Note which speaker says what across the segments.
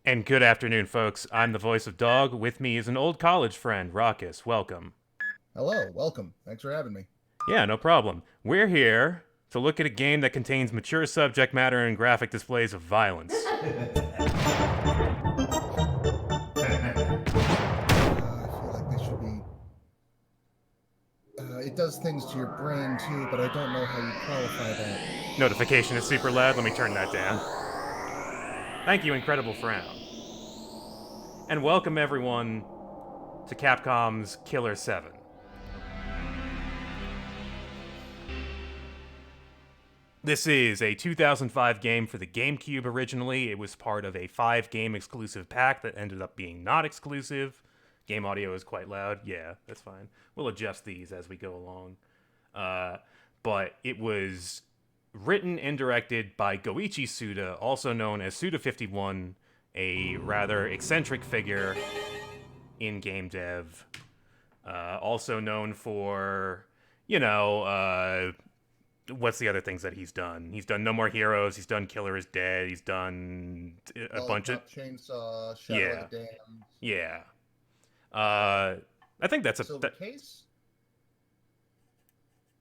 Speaker 1: And good afternoon, folks. I'm the voice of Dog. With me is an old college friend, Raqus. Welcome.
Speaker 2: Hello, welcome. Thanks for having me.
Speaker 1: Yeah, no problem. We're here to look at a game that contains mature subject matter and graphic displays of violence.
Speaker 2: I feel like this should be. It does things to your brain too, but I don't know how you'd qualify that.
Speaker 1: Notification is super loud. Let me turn that down. Thank you, Incredible Frown. And welcome, everyone, to Capcom's Killer 7. This is a 2005 game for the GameCube originally. It was part of a 5-game exclusive pack that ended up being not exclusive. Game audio is quite loud. Yeah, that's fine. We'll adjust these as we go along. But it was written and directed by Goichi Suda, also known as Suda51, a rather eccentric figure in game dev. Also known for, what's the other things that he's done? He's done No More Heroes. He's done Killer Is Dead. He's done a bunch of
Speaker 2: Lollipop Chainsaw, Shadow
Speaker 1: yeah,
Speaker 2: of the Damned,
Speaker 1: yeah. I think that's a.
Speaker 2: Silver Case.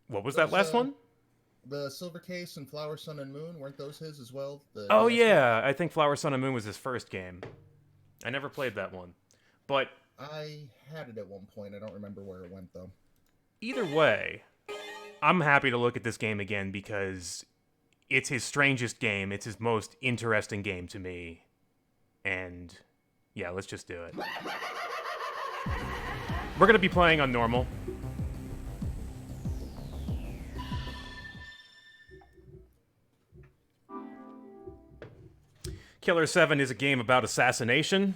Speaker 1: What was that
Speaker 2: Those
Speaker 1: last one?
Speaker 2: the Silver Case and Flower, Sun, and Moon weren't those his as well? The
Speaker 1: Oh
Speaker 2: DS games?
Speaker 1: yeah, I think Flower, Sun, and Moon was his first game. I never played that one, but
Speaker 2: I had it at one point. I don't remember where it went though.
Speaker 1: either way, I'm happy to look at this game again because it's his strangest game. It's his most interesting game to me, and yeah, let's just do it. We're gonna be playing on normal. Killer 7 is a game about assassination.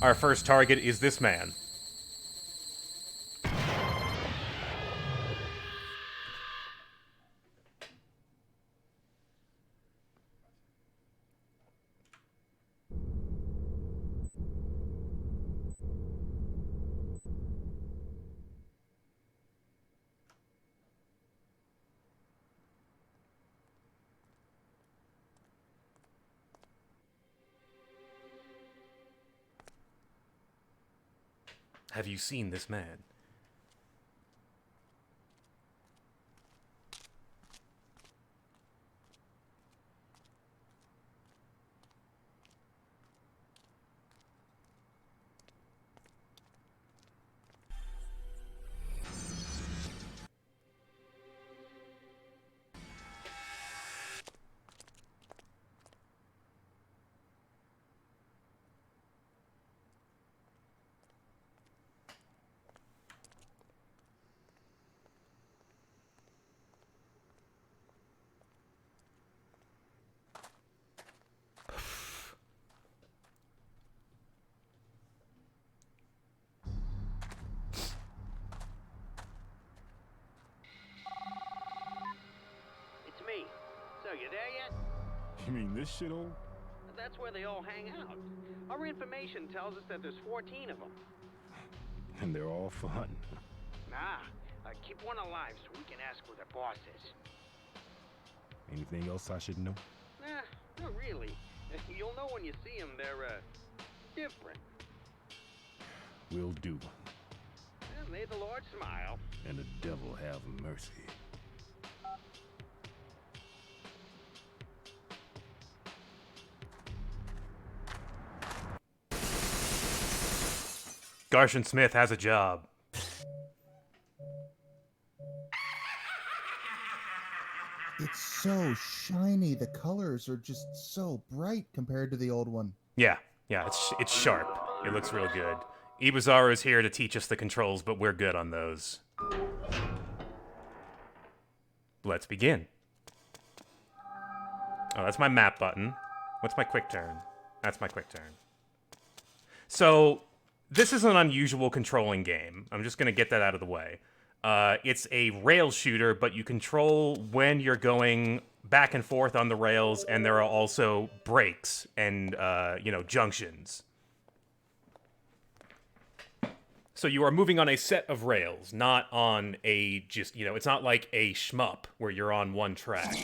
Speaker 1: Our first target is this man. Have you seen this man?
Speaker 3: It's me. So, you there yet?
Speaker 4: You mean this shithole?
Speaker 3: That's where they all hang out. Our information tells us that there's 14 of them.
Speaker 4: And they're all for hunting.
Speaker 3: Nah, keep one alive so we can ask who the boss is.
Speaker 4: Anything else I should know?
Speaker 3: Nah, not really. You'll know when you see them. They're, different.
Speaker 4: Will do.
Speaker 3: And may the Lord smile.
Speaker 4: And the devil have mercy.
Speaker 1: Garshin Smith has a job.
Speaker 2: It's so shiny. The colors are just so bright compared to the old one.
Speaker 1: Yeah, it's sharp. It looks real good. Ibuzaru's here to teach us the controls, but we're good on those. Let's begin. Oh, that's my map button. What's my quick turn? That's my quick turn. So, this is an unusual controlling game. I'm just going to get that out of the way. It's a rail shooter, but you control when you're going back and forth on the rails, and there are also brakes and, junctions. So you are moving on a set of rails, not on a it's not like a shmup where you're on one track.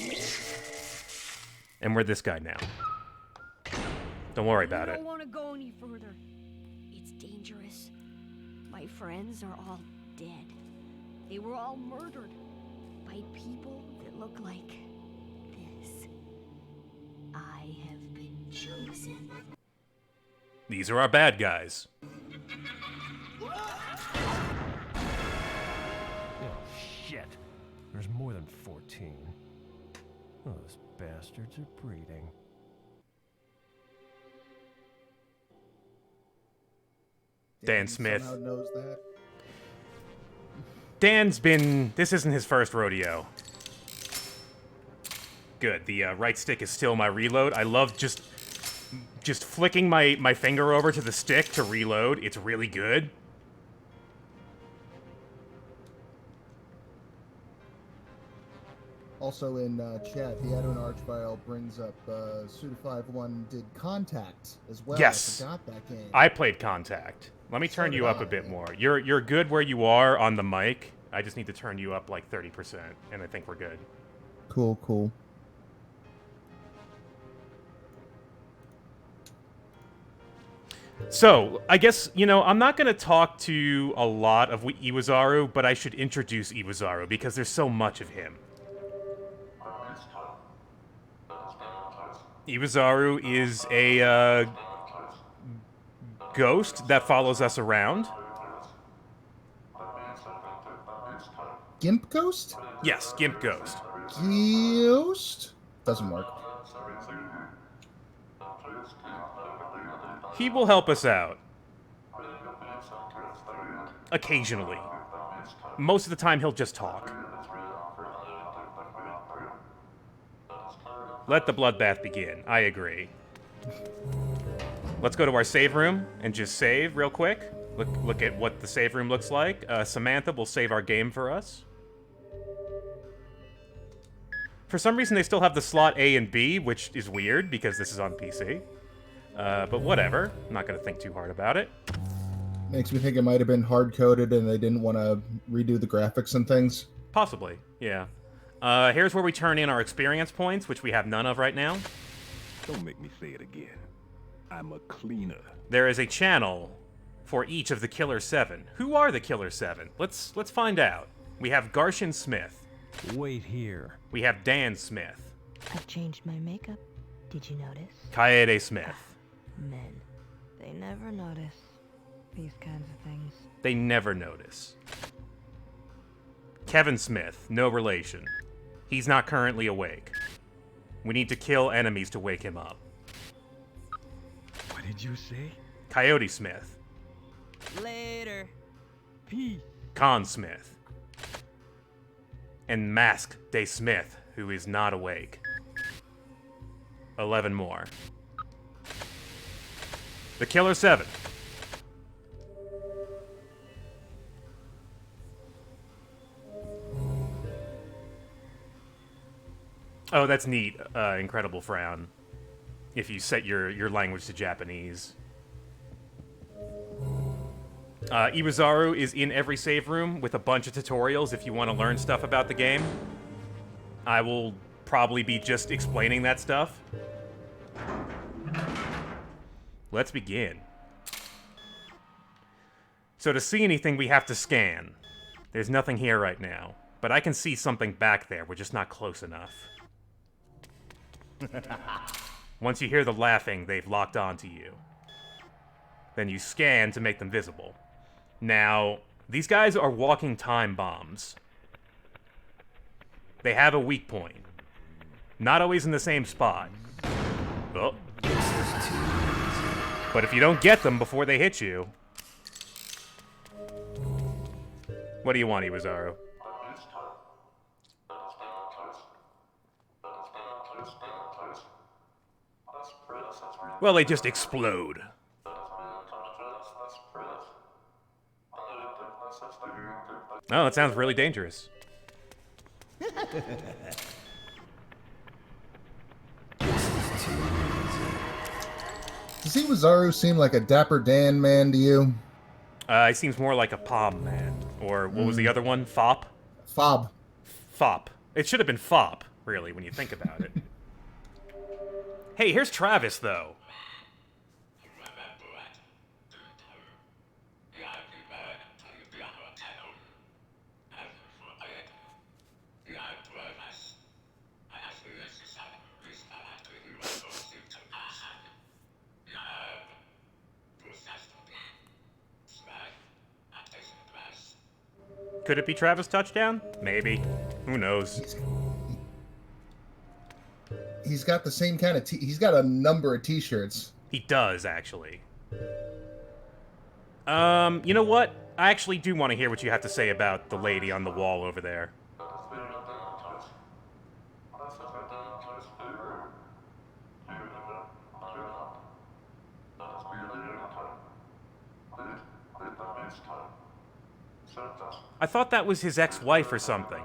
Speaker 1: And we're this guy now. Don't worry about
Speaker 5: I
Speaker 1: it.
Speaker 5: don't want to go any further. It's dangerous. My friends are all dead. They were all murdered by people that look like this. I have been chosen.
Speaker 1: These are our bad guys.
Speaker 6: Oh, shit. There's more than 14. Those bastards are breeding.
Speaker 1: Dan Smith.
Speaker 2: Somehow knows that.
Speaker 1: This isn't his first rodeo. Good, the right stick is still my reload. I love just flicking my finger over to the stick to reload. It's really good.
Speaker 2: Also in chat, the Adon Archvile brings up Suda51 did Contact as well.
Speaker 1: Yes.
Speaker 2: I forgot that game.
Speaker 1: I played Contact. Let me turn
Speaker 2: So
Speaker 1: you
Speaker 2: did
Speaker 1: up
Speaker 2: I.
Speaker 1: a bit more. You're good where you are on the mic. I just need to turn you up like 30%, and I think we're good.
Speaker 2: Cool, cool.
Speaker 1: So, I guess, I'm not going to talk to a lot of Iwazaru, but I should introduce Iwazaru because there's so much of him. Iwazaru is a ghost that follows us around.
Speaker 2: Gimp Ghost?
Speaker 1: Yes, Gimp Ghost.
Speaker 2: Ghost? Doesn't work.
Speaker 1: He will help us out. Occasionally. Most of the time, he'll just talk. Let the bloodbath begin. I agree. Let's go to our save room and just save real quick. Look at what the save room looks like. Samantha will save our game for us. For some reason, they still have the slot A and B, which is weird because this is on PC. But whatever. I'm not going to think too hard about it.
Speaker 2: Makes me think it might have been hard-coded and they didn't want to redo the graphics and things.
Speaker 1: Possibly, yeah. Here's where we turn in our experience points, which we have none of right now.
Speaker 4: Don't make me say it again. I'm a cleaner.
Speaker 1: There is a channel for each of the Killer 7. Who are the Killer 7? Let's find out. We have Garshin Smith.
Speaker 6: Wait here.
Speaker 1: We have Dan Smith.
Speaker 7: I've changed my makeup. Did you notice?
Speaker 1: Kaede Smith.
Speaker 7: Men. They never notice these kinds of things.
Speaker 1: They never notice. Kevin Smith, no relation. He's not currently awake. We need to kill enemies to wake him up.
Speaker 4: What did you say?
Speaker 1: Coyote Smith.
Speaker 7: Later.
Speaker 4: Peace.
Speaker 1: Con Smith. And Mask Day Smith, who is not awake. 11 more. The Killer 7. Oh, that's neat. Incredible frown. If you set your language to Japanese. Iwazaru is in every save room with a bunch of tutorials if you want to learn stuff about the game. I will probably be just explaining that stuff. Let's begin. So to see anything, we have to scan. There's nothing here right now, but I can see something back there. We're just not close enough. Once you hear the laughing, they've locked onto you. Then you scan to make them visible. Now, these guys are walking time bombs. They have a weak point. Not always in the same spot. Oh. But if you don't get them before they hit you... What do you want, Iwazaru? Well, they just explode. Oh, that sounds really dangerous.
Speaker 2: Does Iwazaru seem like a Dapper Dan man to you?
Speaker 1: He seems more like a Palm Man. Or what was the other one? Fop?
Speaker 2: Fob.
Speaker 1: Fop. It should have been Fop, really, when you think about it. Hey, here's Travis, though. Could it be Travis Touchdown? Maybe. Who knows?
Speaker 2: He's got the same kind of he's got a number of t-shirts.
Speaker 1: He does, actually. You know what? I actually do want to hear what you have to say about the lady on the wall over there. I thought that was his ex-wife or something.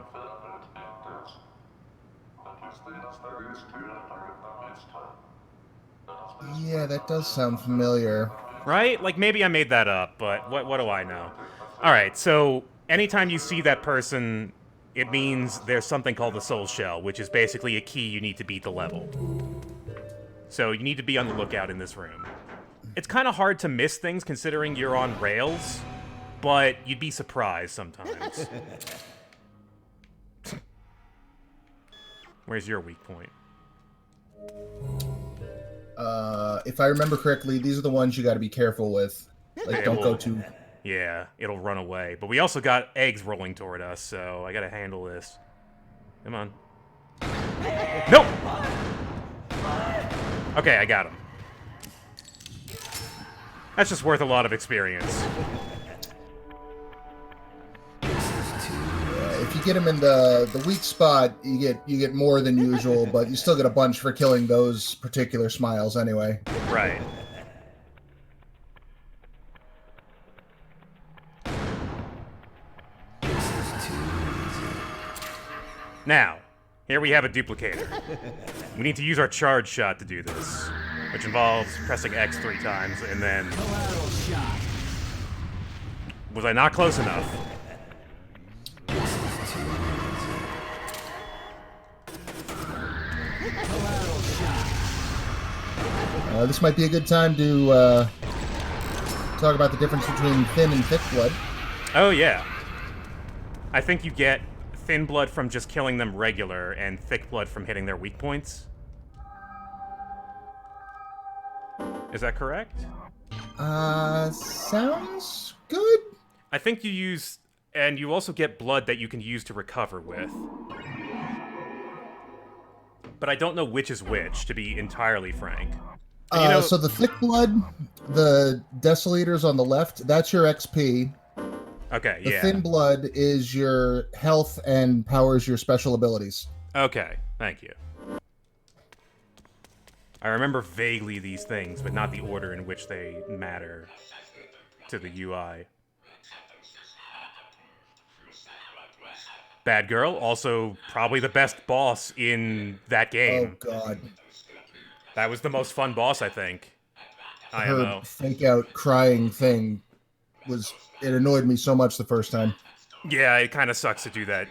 Speaker 2: Yeah, that does sound familiar.
Speaker 1: Right? Like, maybe I made that up, but what do I know? Alright, so anytime you see that person, it means there's something called the Soul Shell, which is basically a key you need to beat the level. So you need to be on the lookout in this room. It's kind of hard to miss things considering you're on rails, but you'd be surprised sometimes. Where's your weak point?
Speaker 2: If I remember correctly, these are the ones you got to be careful with. Like, don't go too...
Speaker 1: Yeah, it'll run away. But we also got eggs rolling toward us, so I gotta handle this. Come on. Nope! Okay, I got him. That's just worth a lot of experience.
Speaker 2: If you get him in the weak spot, you get more than usual, but you still get a bunch for killing those particular smiles anyway.
Speaker 1: Right. Now, here we have a duplicator. We need to use our charge shot to do this, which involves pressing X 3 times and then... Was I not close enough?
Speaker 2: This might be a good time to talk about the difference between thin and thick blood.
Speaker 1: Oh, yeah. I think you get thin blood from just killing them regular, and thick blood from hitting their weak points. Is that correct?
Speaker 2: Sounds good.
Speaker 1: I think you use... And you also get blood that you can use to recover with. But I don't know which is which, to be entirely frank. And, you know,
Speaker 2: so the thick blood, the deciliters on the left, that's your XP.
Speaker 1: Okay,
Speaker 2: The
Speaker 1: yeah.
Speaker 2: thin blood is your health and powers your special abilities.
Speaker 1: Okay, thank you. I remember vaguely these things, but not the order in which they matter to the UI. Bad Girl, also probably the best boss in that game.
Speaker 2: Oh, God.
Speaker 1: That was the most fun boss, I think.
Speaker 2: Her
Speaker 1: IMO.
Speaker 2: fake out crying thing it annoyed me so much the first time.
Speaker 1: Yeah, it kind of sucks to do that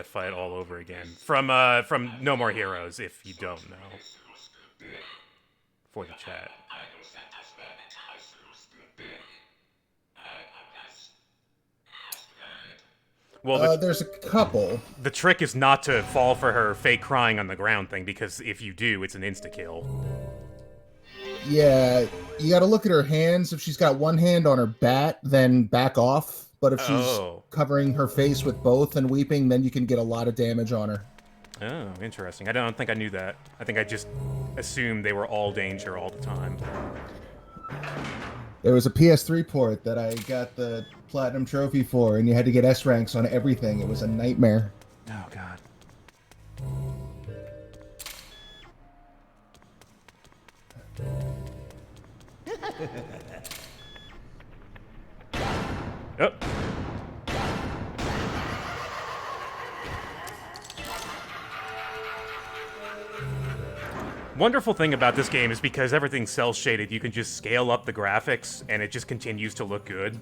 Speaker 1: fight all over again. From No More Heroes, if you don't know. For the chat. Well,
Speaker 2: There's a couple.
Speaker 1: the trick is not to fall for her fake crying on the ground thing, because if you do, it's an insta-kill.
Speaker 2: Yeah, you got to look at her hands. If she's got one hand on her bat, then back off. But if she's covering her face with both and weeping, then you can get a lot of damage on her.
Speaker 1: Oh, interesting. I don't think I knew that. I think I just assumed they were all danger all the time.
Speaker 2: There was a PS3 port that I got the Platinum Trophy for, and you had to get S ranks on everything. It was a nightmare.
Speaker 1: Oh, God. Oh. Wonderful thing about this game is because everything's cel-shaded, you can just scale up the graphics and it just continues to look good.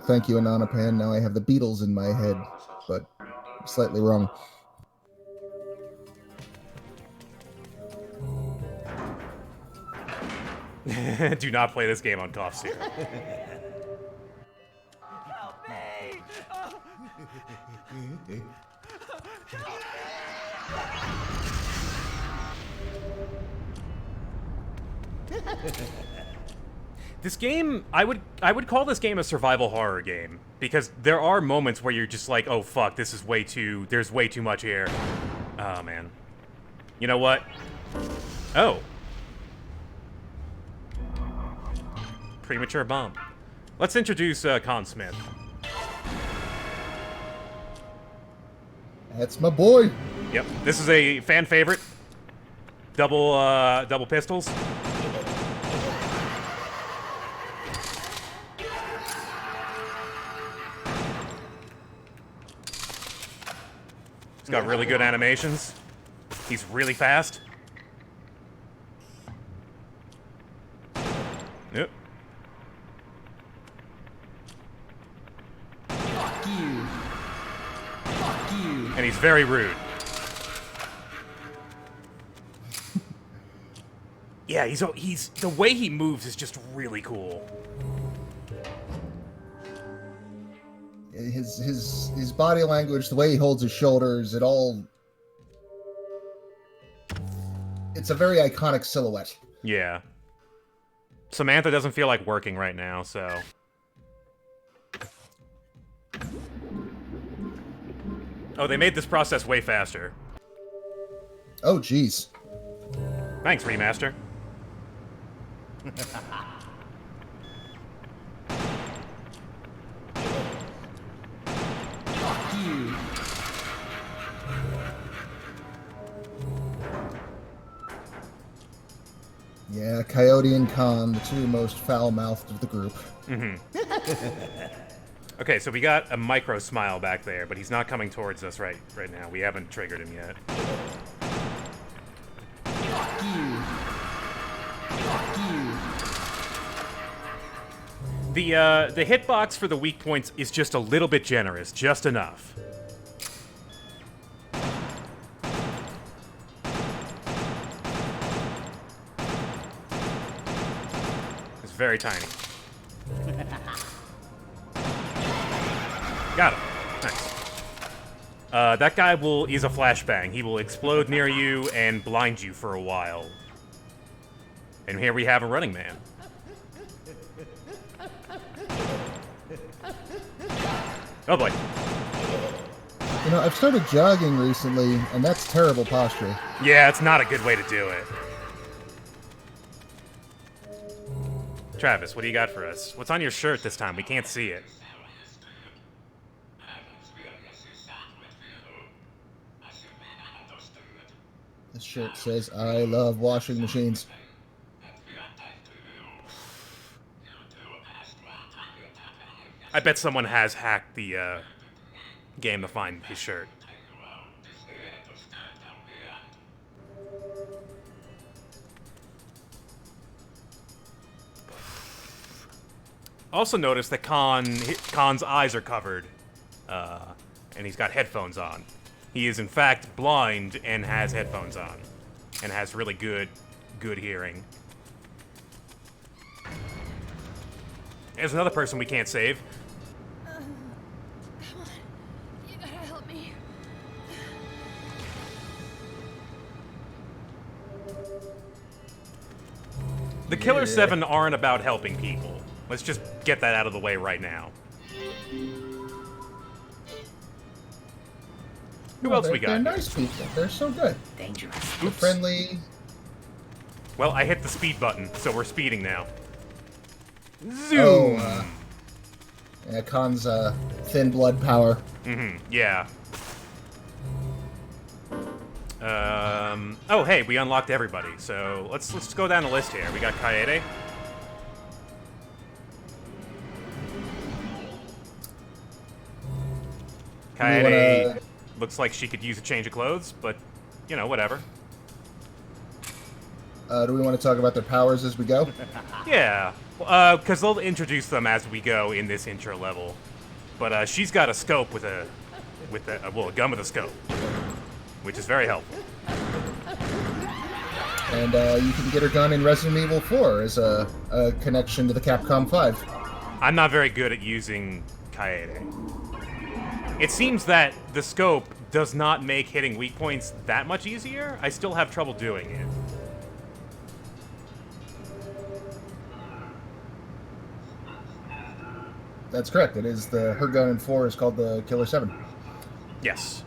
Speaker 2: Thank you, Ananapan. Now I have the Beatles in my head, but slightly wrong.
Speaker 1: Do not play this game on cough syrup.
Speaker 6: Help me!
Speaker 1: This game, I would call this game a survival horror game, because there are moments where you're just like, oh fuck, this is there's way too much here. Oh man. You know what? Oh. Premature bomb. Let's introduce Con Smith.
Speaker 2: That's my boy.
Speaker 1: Yep, this is a fan favorite. Double pistols. He's got really good animations. He's really fast. Yep.
Speaker 8: Fuck you. Fuck you.
Speaker 1: And he's very rude. Yeah, he's the way he moves is just really cool.
Speaker 2: His body language, the way he holds his shoulders, it's a very iconic silhouette.
Speaker 1: Yeah. Samantha doesn't feel like working right now, so. Oh, they made this process way faster.
Speaker 2: Oh, jeez.
Speaker 1: Thanks, remaster.
Speaker 8: Fuck you.
Speaker 2: Yeah, Coyote and Khan, the two most foul-mouthed of the group.
Speaker 1: Mm-hmm. Okay, so we got a micro smile back there, but he's not coming towards us right now. We haven't triggered him yet.
Speaker 8: Fuck you. Fuck you.
Speaker 1: The hitbox for the weak points is just a little bit generous, just enough. It's very tiny. Got him. Nice. That guy is a flashbang. He will explode near you and blind you for a while. And here we have a running man. Oh boy.
Speaker 2: You know, I've started jogging recently, and that's terrible posture.
Speaker 1: Yeah, it's not a good way to do it. Travis, what do you got for us? What's on your shirt this time? We can't see it.
Speaker 2: This shirt says, I love washing machines.
Speaker 1: I bet someone has hacked the game to find his shirt. Also notice that Khan's eyes are covered, and he's got headphones on. He is in fact blind and has headphones on, and has really good hearing. There's another person we can't save.
Speaker 5: Come on. You gotta help me.
Speaker 1: The Killer 7 aren't about helping people. Let's just get that out of the way right now. Who else we got?
Speaker 2: They're nice people. They're so good.
Speaker 8: Dangerous.
Speaker 2: They're friendly.
Speaker 1: Well, I hit the speed button, so we're speeding now. Zoom!
Speaker 2: Oh, yeah, Khan's thin blood power.
Speaker 1: Mm-hmm, yeah. Oh, hey, we unlocked everybody, so let's go down the list here. We got Kaede. Kaede looks like she could use a change of clothes, but, you know, whatever.
Speaker 2: Do we want to talk about their powers as we go?
Speaker 1: Yeah, because they'll introduce them as we go in this intro level. But she's got a scope with a gun with a scope, which is very helpful.
Speaker 2: And you can get her gun in Resident Evil 4 as a connection to the Capcom 5.
Speaker 1: I'm not very good at using Kaede. It seems that the scope does not make hitting weak points that much easier. I still have trouble doing it.
Speaker 2: That's correct. It is her gun in 4 is called the Killer 7.
Speaker 1: Yes.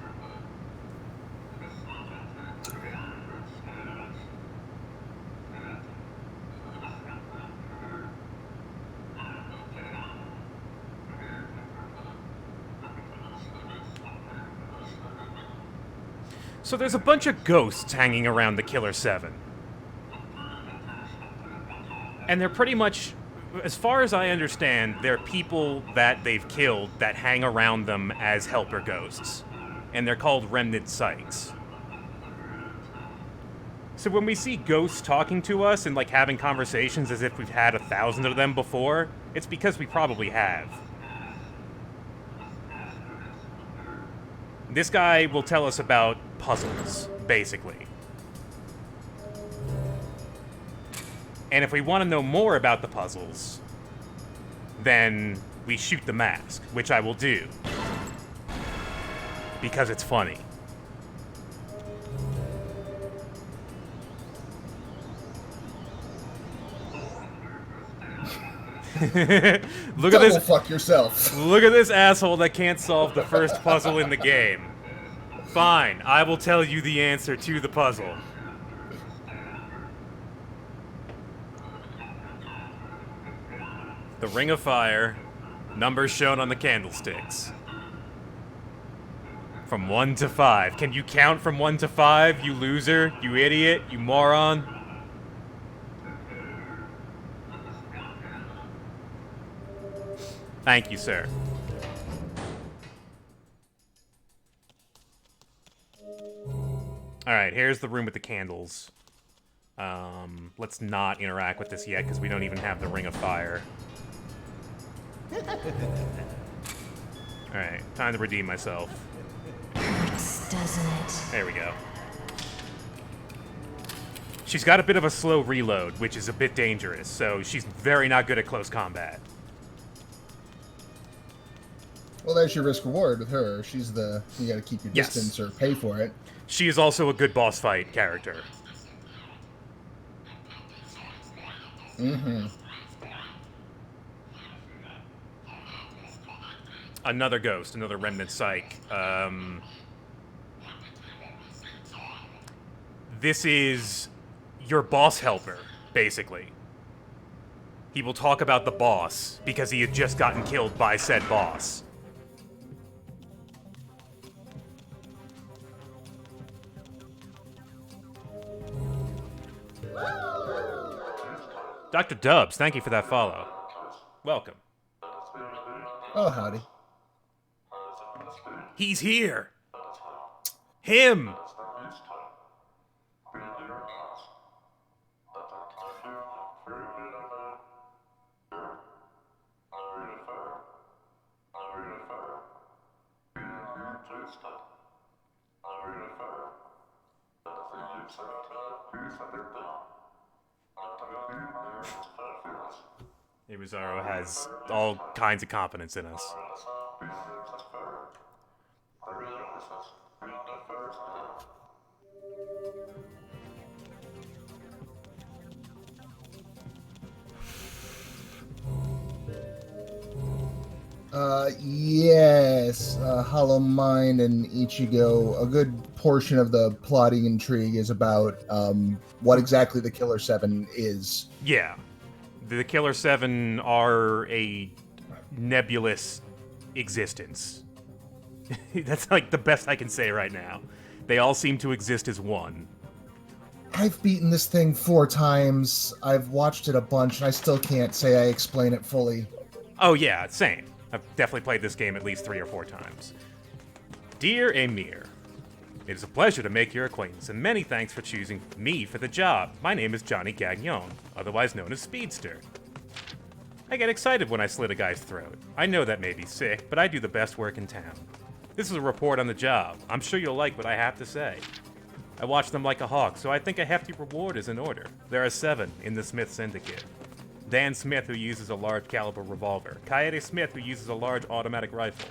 Speaker 1: So there's a bunch of ghosts hanging around the Killer 7. And they're pretty much, as far as I understand, they're people that they've killed that hang around them as helper ghosts. And they're called remnant sites. So when we see ghosts talking to us and like having conversations as if we've had 1,000 of them before, it's because we probably have. This guy will tell us about puzzles, basically. And if we want to know more about the puzzles, then we shoot the mask, which I will do. Because it's funny. Look at this.
Speaker 2: Fuck yourself.
Speaker 1: Look at this asshole that can't solve the first puzzle in the game. Fine, I will tell you the answer to the puzzle. The Ring of Fire, numbers shown on the candlesticks. From 1 to 5. Can you count from 1 to 5, you loser, you idiot, you moron? Thank you, sir. Alright, here's the room with the candles. Let's not interact with this yet, because we don't even have the Ring of Fire. Alright, time to redeem myself.
Speaker 5: Doesn't it?
Speaker 1: There we go. She's got a bit of a slow reload, which is a bit dangerous, so she's very not good at close combat.
Speaker 2: Well, there's your risk reward with her. She's you gotta keep your distance or pay for it.
Speaker 1: She is also a good boss fight character.
Speaker 2: Mm-hmm.
Speaker 1: Another ghost, another remnant psych. This is your boss helper, basically. He will talk about the boss, because he had just gotten killed by said boss. Dr. Dubs, thank you for that follow. Welcome.
Speaker 2: Oh, howdy.
Speaker 1: He's here! Him! Irizarro has all kinds of confidence in us.
Speaker 2: Yes, Hollow Mind and Ichigo, a good portion of the plotting intrigue is about what exactly the Killer 7 is.
Speaker 1: Yeah. The Killer 7 are a nebulous existence. That's like the best I can say right now. They all seem to exist as one.
Speaker 2: I've beaten this thing 4 times, I've watched it a bunch, and I still can't say I explain it fully.
Speaker 1: Oh yeah, same. I've definitely played this game at least 3 or 4 times. Dear Emir, it is a pleasure to make your acquaintance, and many thanks for choosing me for the job. My name is Johnny Gagnon, otherwise known as Speedster. I get excited when I slit a guy's throat. I know that may be sick, but I do the best work in town. This is a report on the job. I'm sure you'll like what I have to say. I watch them like a hawk, so I think a hefty reward is in order. There are 7 in the Smith Syndicate. Dan Smith, who uses a large caliber revolver. Coyote Smith, who uses a large automatic rifle.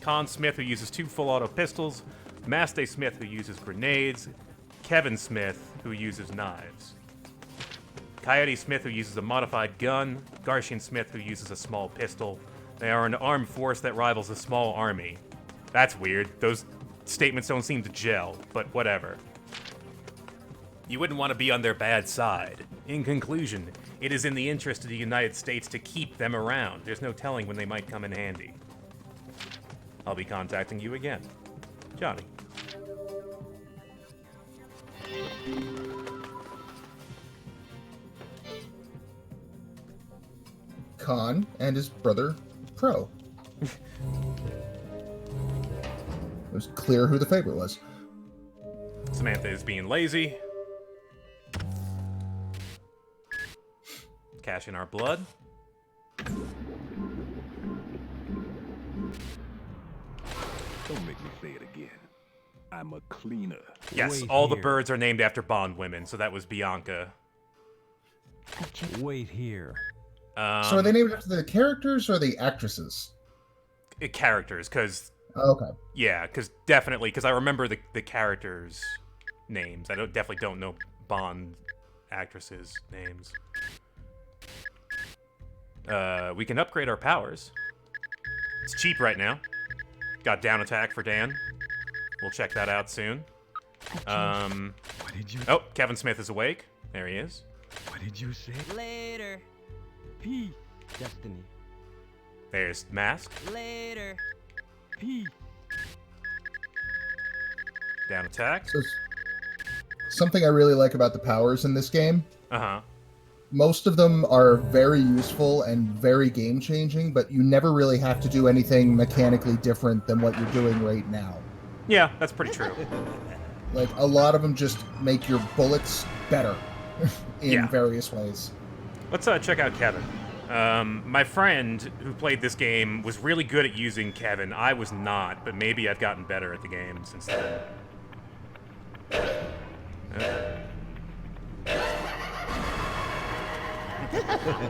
Speaker 1: Con Smith, who uses 2 full auto pistols. Maste Smith, who uses grenades. Kevin Smith, who uses knives. Coyote Smith, who uses a modified gun. Garshian Smith, who uses a small pistol. They are an armed force that rivals a small army. That's weird. Those statements don't seem to gel, but whatever. You wouldn't want to be on their bad side. In conclusion, it is in the interest of the United States to keep them around. There's no telling when they might come in handy. I'll be contacting you again. Johnny.
Speaker 2: Khan and his brother, Pro. It was clear who the favorite was.
Speaker 1: Samantha is being lazy. Cash in our blood.
Speaker 4: Don't make me say it again. I'm a cleaner.
Speaker 1: Yes,
Speaker 6: Wait
Speaker 1: all the
Speaker 6: here.
Speaker 1: birds are named after Bond women, so that was Bianca.
Speaker 6: Wait here.
Speaker 2: So are they named after the characters or the actresses?
Speaker 1: Characters, because...
Speaker 2: Okay.
Speaker 1: Yeah, because I remember the characters' names. I definitely don't know Bond actresses' names. We can upgrade our powers. It's cheap right now. Got down attack for Dan. We'll check that out soon.
Speaker 4: What did you?
Speaker 1: Oh, Kevin Smith is awake. There he is.
Speaker 4: What did you say?
Speaker 8: Later.
Speaker 4: Peace.
Speaker 8: Destiny.
Speaker 1: There's Mask.
Speaker 8: Later.
Speaker 4: Peace.
Speaker 1: Down attack.
Speaker 2: So something I really like about the powers in this game,
Speaker 1: Uh-huh.
Speaker 2: most of them are very useful and very game-changing, but you never really have to do anything mechanically different than what you're doing right now.
Speaker 1: Yeah, that's pretty true.
Speaker 2: Like, a lot of them just make your bullets better in
Speaker 1: Yeah.
Speaker 2: various ways.
Speaker 1: Let's check out Kevin. My friend who played this game was really good at using Kevin. I was not, but maybe I've gotten better at the game since then.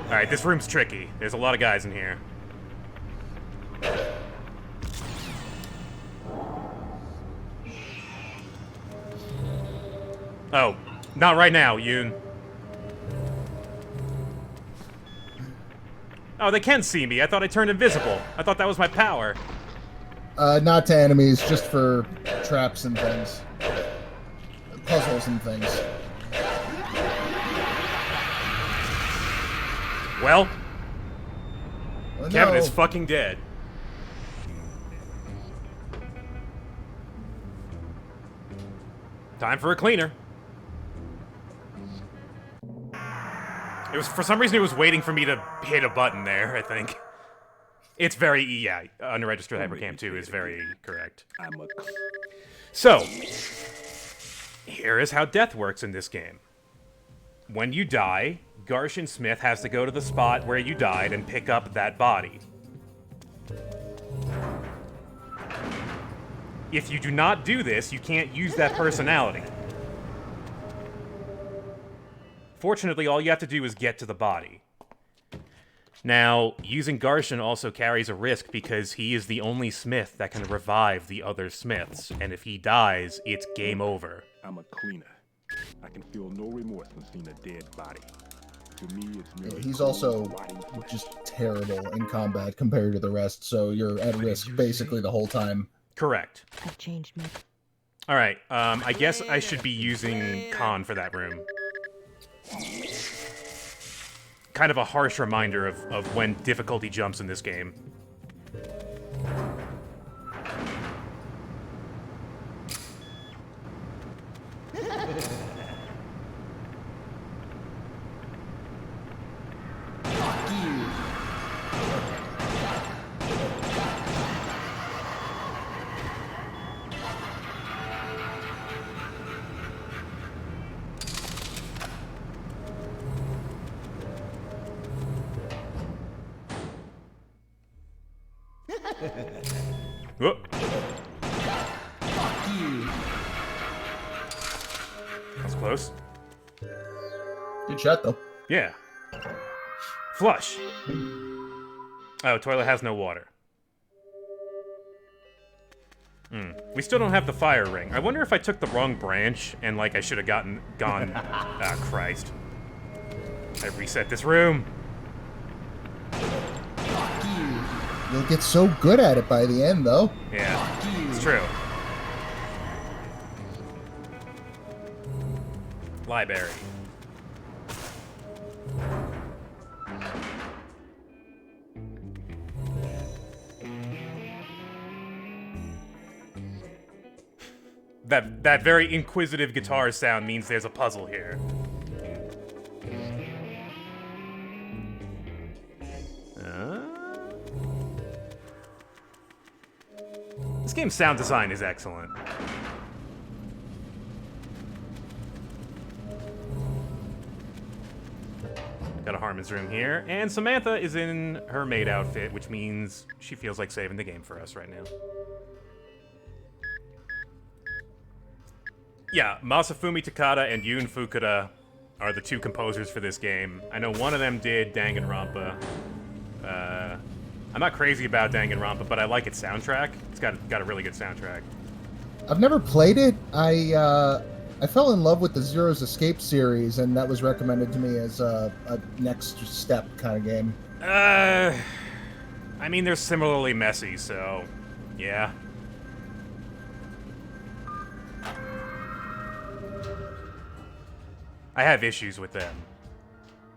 Speaker 1: Alright, this room's tricky. There's a lot of guys in here. Oh, not right now, Yoon. Oh, they can see me. I thought I turned invisible. I thought that was my power.
Speaker 2: Not to enemies, just for traps and things. Puzzles and things.
Speaker 1: Well,
Speaker 2: Oh,
Speaker 1: Kevin
Speaker 2: no.
Speaker 1: is fucking dead. Time for a cleaner. It was, for some reason, it was waiting for me to hit a button there, I think. It's very, yeah, unregistered hypercam 2 is very correct.
Speaker 4: I'm a.
Speaker 1: So, here is how death works in this game. When you die, Garshian Smith has to go to the spot where you died and pick up that body. If you do not do this, you can't use that personality. Fortunately, all you have to do is get to the body. Now, using Garshian also carries a risk because he is the only Smith that can revive the other Smiths, and if he dies, it's game over.
Speaker 4: I'm a cleaner. I can feel no remorse when seeing a dead body. To me, it's merely
Speaker 2: He's
Speaker 4: cold,
Speaker 2: also
Speaker 4: rotting flesh.
Speaker 2: just terrible in combat compared to the rest, so you're at risk basically the whole time.
Speaker 1: Correct.
Speaker 7: I've changed, man.
Speaker 1: Alright, I guess I should be using Khan for that room. Kind of a harsh reminder of when difficulty jumps in this game. Whoop. close.
Speaker 2: Good shot, though.
Speaker 1: Yeah. Flush. Oh, toilet has no water. We still don't have the fire ring. I wonder if I took the wrong branch and, like, I should have gone... Ah, Christ. I reset this room.
Speaker 2: You'll get so good at it by the end, though.
Speaker 1: Yeah, it's true. Library. That very inquisitive guitar sound means there's a puzzle here. This game's sound design is excellent. Got a Harman's room here, and Samantha is in her maid outfit, which means she feels like saving the game for us right now. Yeah, Masafumi Takada and Yun Fukuda are the two composers for this game. I know one of them did Danganronpa. I'm not crazy about Danganronpa, but I like its soundtrack. It's got a really good soundtrack.
Speaker 2: I've never played it. I fell in love with the Zero's Escape series, and that was recommended to me as a next step kind of game.
Speaker 1: I mean, they're similarly messy, so yeah. I have issues with them.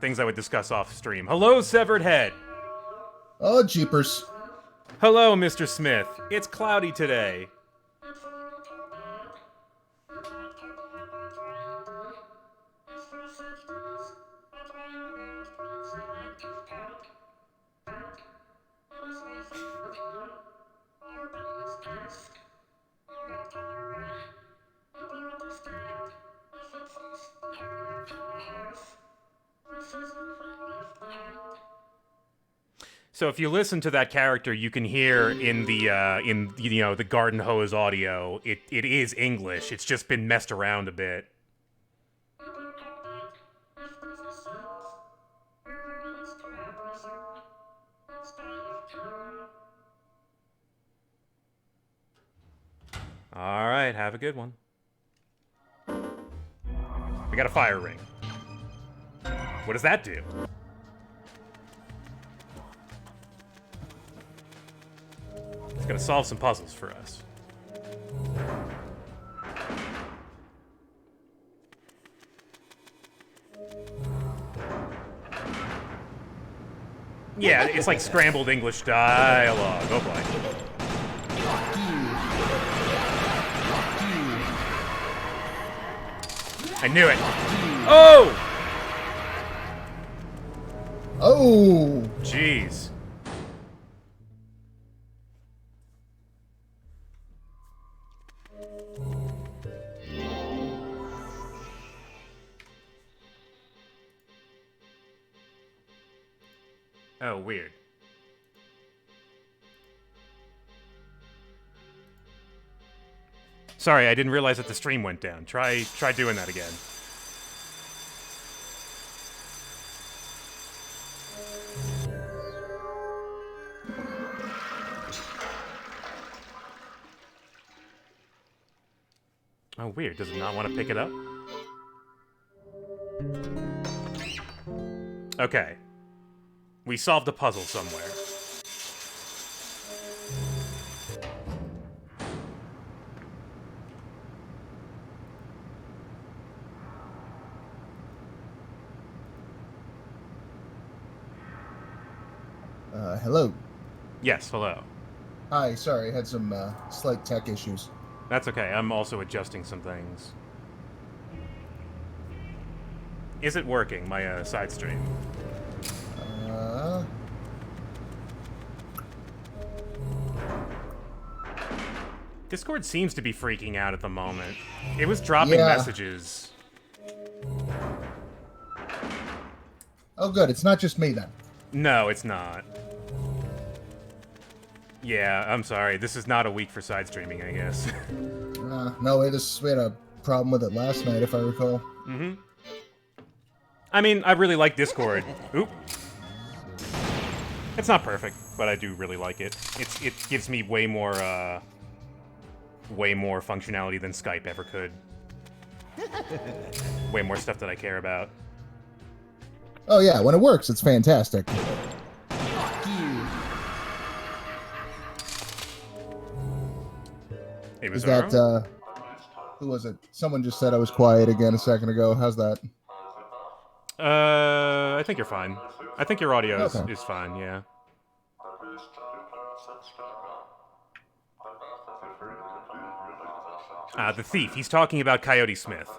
Speaker 1: Things I would discuss off stream. Hello, Severed Head!
Speaker 2: Oh, jeepers.
Speaker 1: Hello, Mr. Smith. It's cloudy today. So if you listen to that character, you can hear in the the garden hose audio, it is English. It's just been messed around a bit. All right, have a good one. We got a fire ring. What does that do? It's gonna solve some puzzles for us. Yeah, it's like scrambled English dialogue. Oh boy. I knew it. Oh!
Speaker 2: Oh!
Speaker 1: Jeez. Oh, weird. Sorry, I didn't realize that the stream went down. Try doing that again. Oh, weird. Does it not want to pick it up? Okay. We solved a puzzle somewhere.
Speaker 2: Hello.
Speaker 1: Yes, hello.
Speaker 2: Hi, sorry, I had some slight tech issues.
Speaker 1: That's okay. I'm also adjusting some things. Is it working, my side stream? Discord seems to be freaking out at the moment. It was dropping messages.
Speaker 2: Oh, good. It's not just me, then.
Speaker 1: No, it's not. Yeah, I'm sorry. This is not a week for side streaming, I guess.
Speaker 2: No, we had a problem with it last night, if I recall.
Speaker 1: Mm-hmm. I mean, I really like Discord. Oop. It's not perfect, but I do really like it. It gives me way more functionality than Skype ever could. Way more stuff that I care about.
Speaker 2: Oh yeah, when it works, it's fantastic.
Speaker 8: Fuck you.
Speaker 1: Hey,
Speaker 2: Is that, who was it? Someone just said I was quiet again a second ago. How's that?
Speaker 1: I think you're fine. I think your audio
Speaker 2: Okay.
Speaker 1: is fine, yeah. The thief. He's talking about Coyote Smith.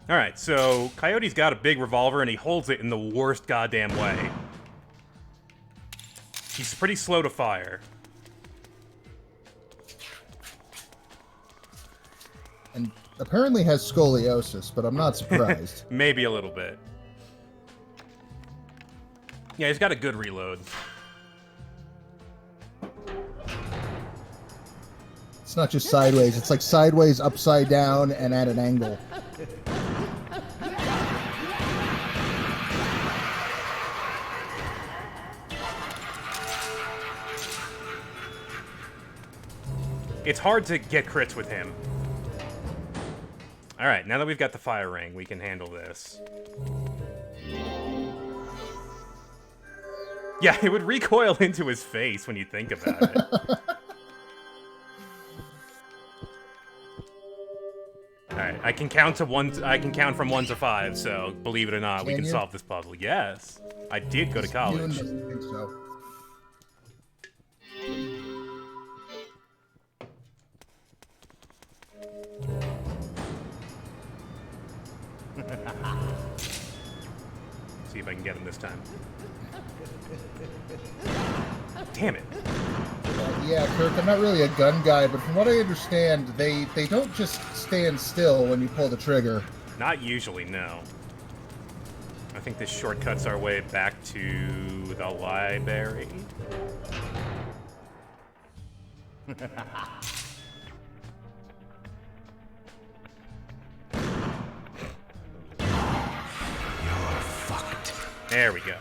Speaker 1: Alright, so Coyote's got a big revolver and he holds it in the worst goddamn way. He's pretty slow to fire.
Speaker 2: And apparently has scoliosis, but I'm not surprised.
Speaker 1: Maybe a little bit. Yeah, he's got a good reload.
Speaker 2: It's not just sideways, it's like sideways, upside down, and at an angle.
Speaker 1: It's hard to get crits with him. Alright, now that we've got the fire ring, we can handle this. Yeah, it would recoil into his face when you think about it. Alright, I can count from 1 to 5, so believe it or not, we can solve this puzzle. Yes. I did go to college.
Speaker 2: Doesn't think so.
Speaker 1: See if I can get him this time. Damn it.
Speaker 2: Yeah, Kirk, I'm not really a gun guy, but from what I understand, they don't just stand still when you pull the trigger.
Speaker 1: Not usually, no. I think this shortcuts our way back to the library.
Speaker 6: You're fucked.
Speaker 1: There we go.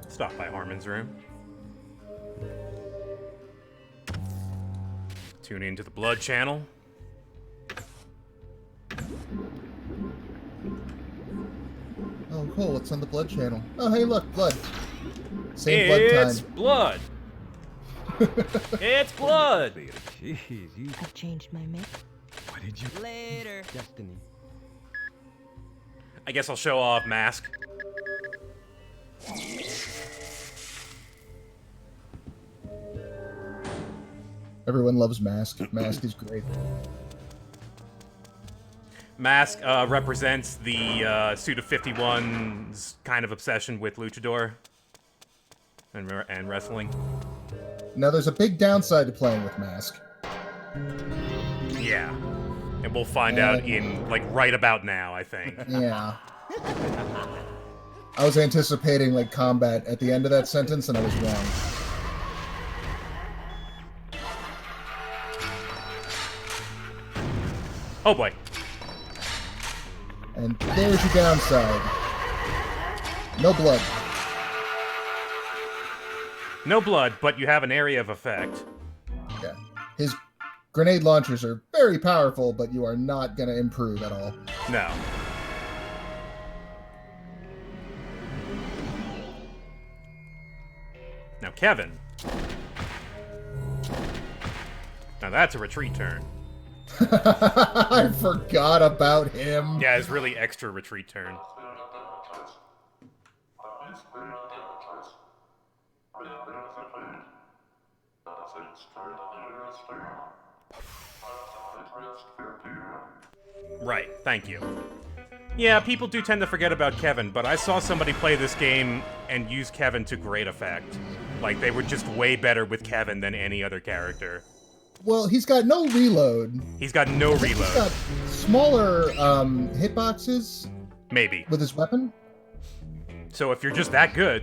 Speaker 1: Stop by Harman's room. Tune into the blood channel.
Speaker 2: Oh, cool. What's on the blood channel? Oh, hey, look, blood. Same
Speaker 1: It's
Speaker 2: blood
Speaker 1: blood. It's blood.
Speaker 6: Jeez, you...
Speaker 7: I've changed my make.
Speaker 6: What did you...
Speaker 7: Later.
Speaker 6: Destiny.
Speaker 1: I guess I'll show off Mask.
Speaker 2: Everyone loves Mask. Mask is great.
Speaker 1: Mask represents the Suda 51's kind of obsession with luchador and wrestling.
Speaker 2: Now, there's a big downside to playing with Mask.
Speaker 1: Yeah. And we'll find out in, like, right about now, I think.
Speaker 2: Yeah. I was anticipating, like, combat at the end of that sentence, and I was wrong.
Speaker 1: Oh, boy.
Speaker 2: And there's your downside. No blood.
Speaker 1: No blood, but you have an area of effect.
Speaker 2: Yeah. His grenade launchers are very powerful, but you are not going to improve at all.
Speaker 1: No. Now, Kevin. Now that's a retreat turn.
Speaker 2: I forgot about him.
Speaker 1: Yeah, it's really extra retreat turn. Right, thank you. Yeah, people do tend to forget about Kevin, but I saw somebody play this game and use Kevin to great effect. Like, they were just way better with Kevin than any other character.
Speaker 2: Well, he's got no reload.
Speaker 1: He's got no reload.
Speaker 2: He's got smaller hitboxes.
Speaker 1: Maybe.
Speaker 2: With his weapon.
Speaker 1: So if you're just that good...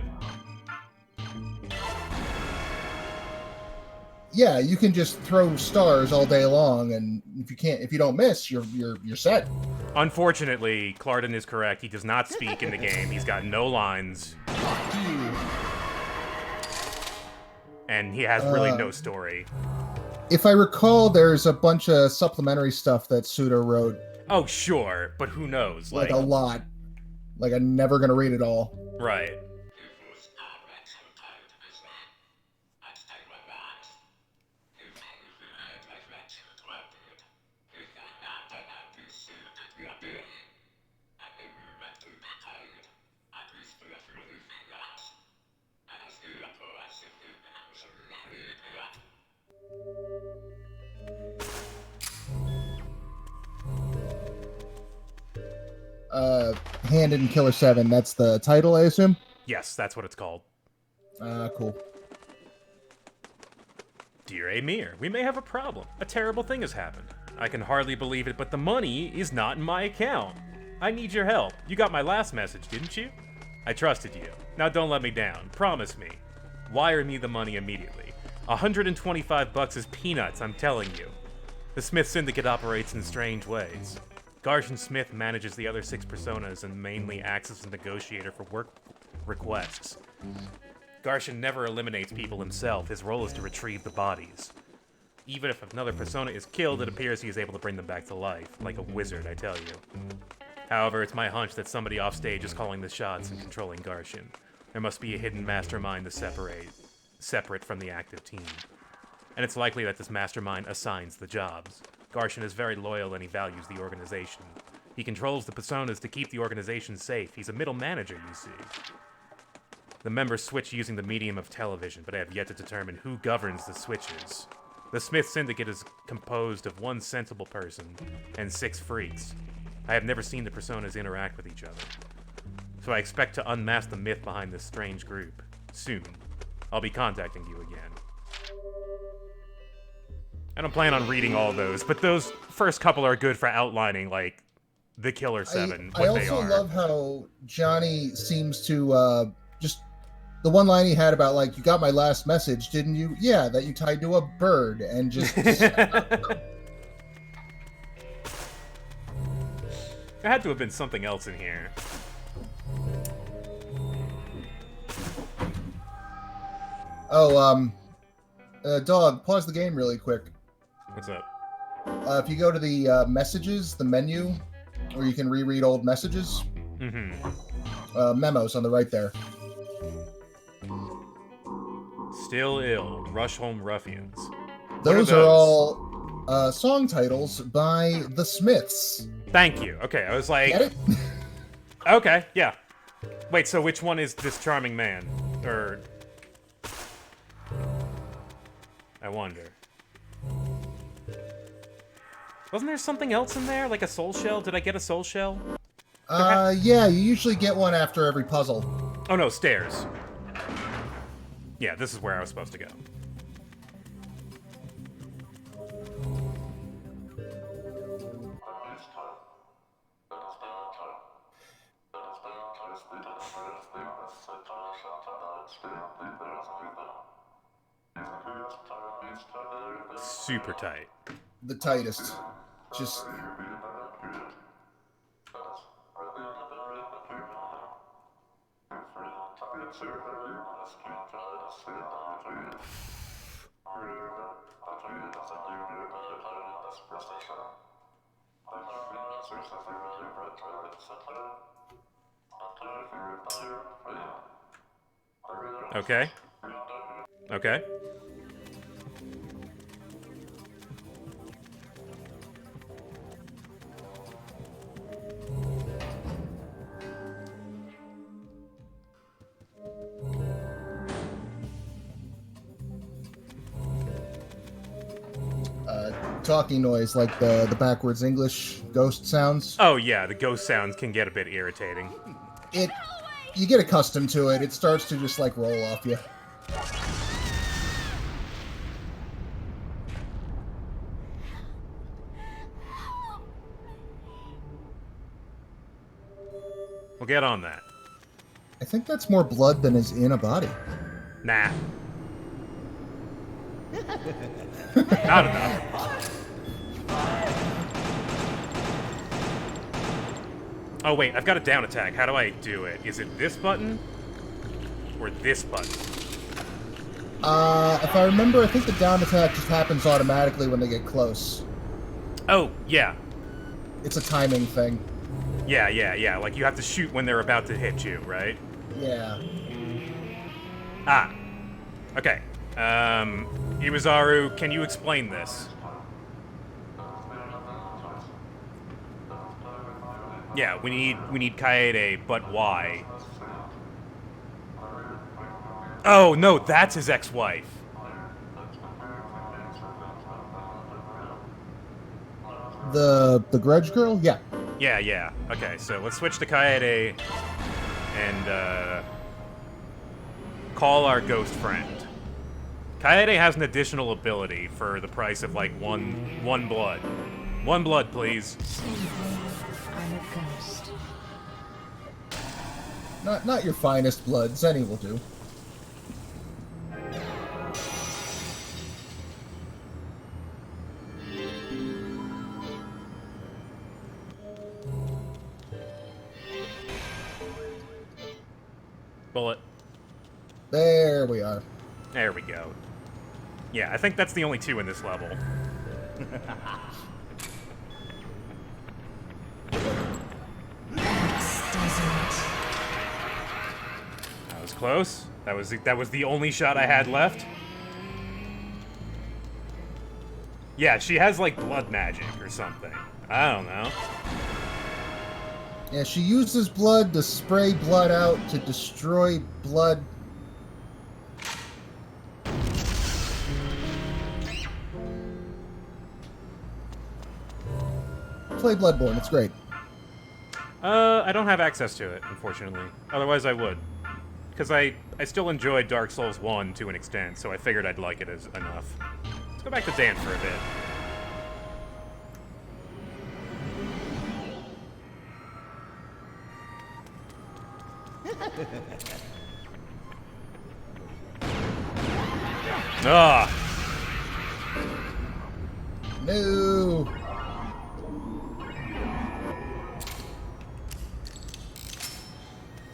Speaker 2: Yeah, you can just throw stars all day long, and if you don't miss, you're set.
Speaker 1: Unfortunately, Clarden is correct. He does not speak in the game. He's got no lines. And he has really no story.
Speaker 2: If I recall, there's a bunch of supplementary stuff that Suda wrote.
Speaker 1: Oh, sure, but who knows?
Speaker 2: Like a lot. Like, I'm never gonna read it all.
Speaker 1: Right.
Speaker 2: Hand in Killer 7, that's the title, I assume?
Speaker 1: Yes, that's what it's called.
Speaker 2: Cool.
Speaker 1: Dear Amir, we may have a problem. A terrible thing has happened. I can hardly believe it, but the money is not in my account. I need your help. You got my last message, didn't you? I trusted you. Now don't let me down. Promise me. Wire me the money immediately. $125 is peanuts, I'm telling you. The Smith Syndicate operates in strange ways. Garshin Smith manages the other 6 personas and mainly acts as a negotiator for work requests. Garshin never eliminates people himself. His role is to retrieve the bodies. Even if another persona is killed, it appears he is able to bring them back to life, like a wizard, I tell you. However, it's my hunch that somebody offstage is calling the shots and controlling Garshin. There must be a hidden mastermind separate from the active team. And it's likely that this mastermind assigns the jobs. Garshin is very loyal and he values the organization. He controls the personas to keep the organization safe. He's a middle manager, you see. The members switch using the medium of television, but I have yet to determine who governs the switches. The Smith Syndicate is composed of 1 sensible person and 6 freaks. I have never seen the personas interact with each other. So I expect to unmask the myth behind this strange group. Soon. I'll be contacting you again. I don't plan on reading all those, but those first couple are good for outlining, like, the Killer 7, what they are.
Speaker 2: I also love how Johnny seems to, just... The one line he had about, like, you got my last message, didn't you? Yeah, that you tied to a bird, and just...
Speaker 1: There had to have been something else in here.
Speaker 2: Oh, Dog, pause the game really quick.
Speaker 1: What's up?
Speaker 2: If you go to the messages, the menu, where you can reread old messages, memos on the right there.
Speaker 1: Still Ill, Rush Home Ruffians.
Speaker 2: Those are all song titles by the Smiths.
Speaker 1: Thank you. Okay, I was like...
Speaker 2: Get it?
Speaker 1: Okay, yeah. Wait, so which one is this charming man? Or... I wonder. Wasn't there something else in there? Like a soul shell? Did I get a soul shell?
Speaker 2: Yeah, you usually get one after every puzzle.
Speaker 1: Oh no, stairs. Yeah, this is where I was supposed to go. Super tight.
Speaker 2: The tightest. Just...
Speaker 1: Okay. Okay.
Speaker 2: talking noise, like the backwards English ghost sounds.
Speaker 1: Oh yeah, the ghost sounds can get a bit irritating.
Speaker 2: You get accustomed to it. It starts to just like roll off you.
Speaker 1: We'll get on that.
Speaker 2: I think that's more blood than is in a body.
Speaker 1: Nah. Not enough. Oh wait, I've got a down attack. How do I do it? Is it this button? Or this button?
Speaker 2: If I remember, I think the down attack just happens automatically when they get close.
Speaker 1: Oh, yeah.
Speaker 2: It's a timing thing.
Speaker 1: Yeah. Like you have to shoot when they're about to hit you, right?
Speaker 2: Yeah.
Speaker 1: Ah. Okay. Iwazaru, can you explain this? Yeah, we need Kaede, but why? Oh, no, that's his ex-wife.
Speaker 2: The Grudge Girl? Yeah.
Speaker 1: Yeah. Okay, so let's switch to Kaede and call our ghost friend. Kaede has an additional ability for the price of like one blood. One blood, please.
Speaker 7: I'm a ghost.
Speaker 2: Not your finest bloods. Any will do.
Speaker 1: Bullet.
Speaker 2: There we are.
Speaker 1: There we go. Yeah, I think that's the only two in this level. That was close. That was the only shot I had left. Yeah, she has like blood magic or something. I don't know.
Speaker 2: Yeah, she uses blood to spray blood out to destroy blood. Play Bloodborne, it's great.
Speaker 1: I don't have access to it, unfortunately. Otherwise I would. Because I still enjoyed Dark Souls 1 to an extent, so I figured I'd like it as enough. Let's go back to Dan for a bit. Ah!
Speaker 2: No!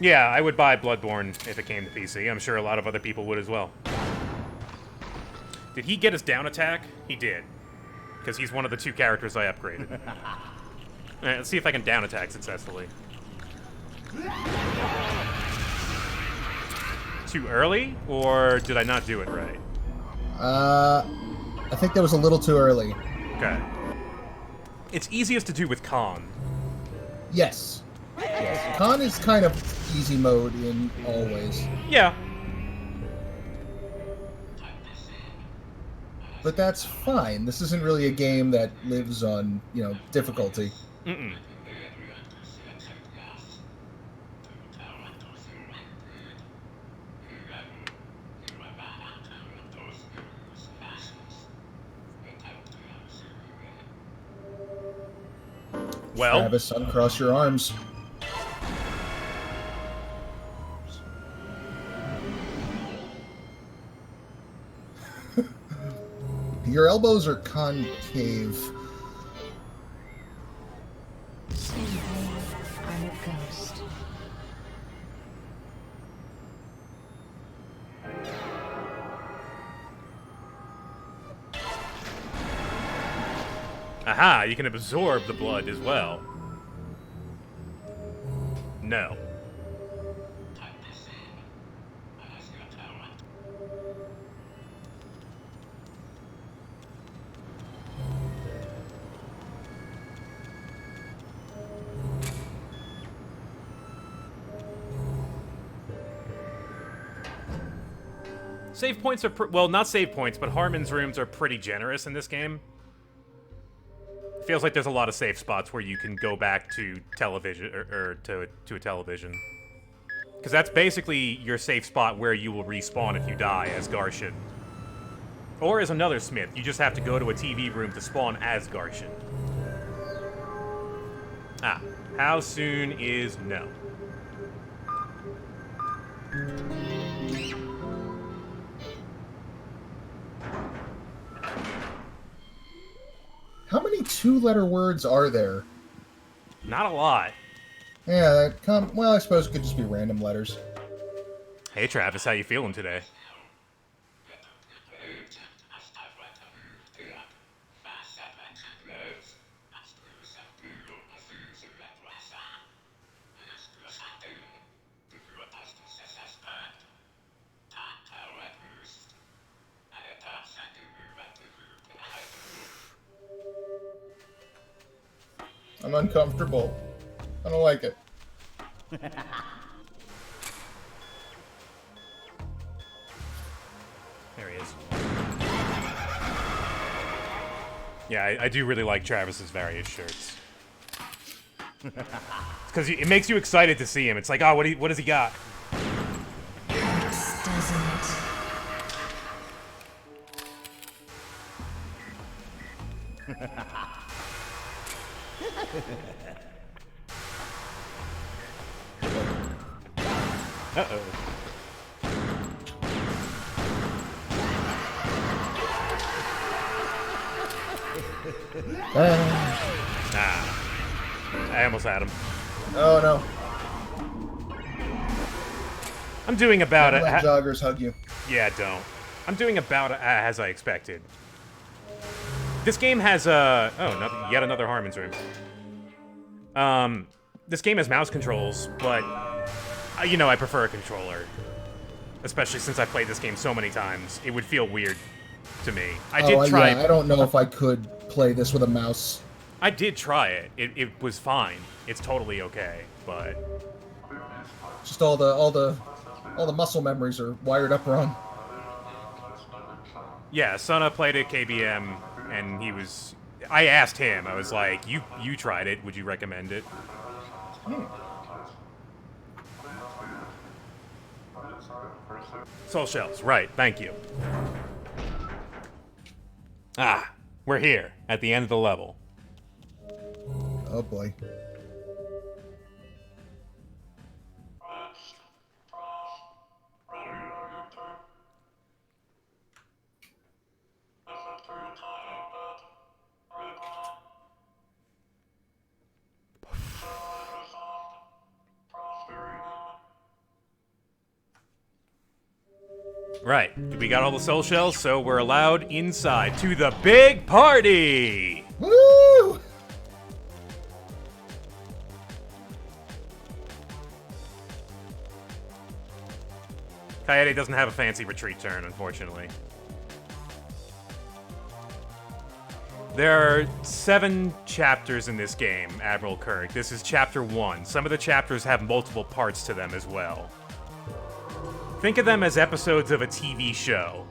Speaker 1: Yeah, I would buy Bloodborne if it came to PC. I'm sure a lot of other people would as well. Did he get his down attack? He did. Because he's one of the two characters I upgraded. Alright, let's see if I can down attack successfully. Too early? Or did I not do it right?
Speaker 2: I think that was a little too early.
Speaker 1: Okay. It's easiest to do with Khan.
Speaker 2: Yes. Khan is kind of easy mode in all ways.
Speaker 1: Yeah.
Speaker 2: But that's fine. This isn't really a game that lives on, difficulty.
Speaker 1: Mm-mm. Well,
Speaker 2: Travis, uncross your arms. Your elbows are concave.
Speaker 7: I'm a ghost.
Speaker 1: aha, you can absorb the blood as well. No. Save points are well, not save points, but Harman's rooms are pretty generous in this game. Feels like there's a lot of safe spots where you can go back to television, or to a television. Because that's basically your safe spot where you will respawn if you die as Garshin. Or as another Smith, you just have to go to a TV room to spawn as Garshin. Ah, how soon is no?
Speaker 2: How many 2-letter words are there?
Speaker 1: Not a lot.
Speaker 2: Yeah, well, I suppose it could just be random letters.
Speaker 1: Hey Travis, how you feeling today?
Speaker 2: I'm uncomfortable. I don't like it.
Speaker 1: There he is. Yeah, I do really like Travis's various shirts. Because it makes you excited to see him. It's like, oh, what has he got?
Speaker 8: X doesn't.
Speaker 1: Uh-oh. I almost had him.
Speaker 2: Oh no.
Speaker 1: I'm doing about
Speaker 2: Don't
Speaker 1: it.
Speaker 2: let joggers hug you.
Speaker 1: Yeah, don't. I'm doing about as I expected. This game has yet another Harman's room. This game has mouse controls, but I prefer a controller. Especially since I played this game so many times, it would feel weird to me. I did try.
Speaker 2: Yeah, I don't know if I could play this with a mouse.
Speaker 1: I did try it. It was fine. It's totally okay, but
Speaker 2: just all the muscle memories are wired up wrong.
Speaker 1: Yeah, Sana played at KBM, and I asked him. I was like, "You tried it. Would you recommend it?" Soul shells, right? Thank you. Ah, we're here at the end of the level.
Speaker 2: Oh boy.
Speaker 1: Right, we got all the soul shells, so we're allowed inside to the big party!
Speaker 2: Woo!
Speaker 1: Kaede doesn't have a fancy retreat turn, unfortunately. There are 7 chapters in this game, Admiral Kirk. This is chapter 1. Some of the chapters have multiple parts to them as well. Think of them as episodes of a TV show.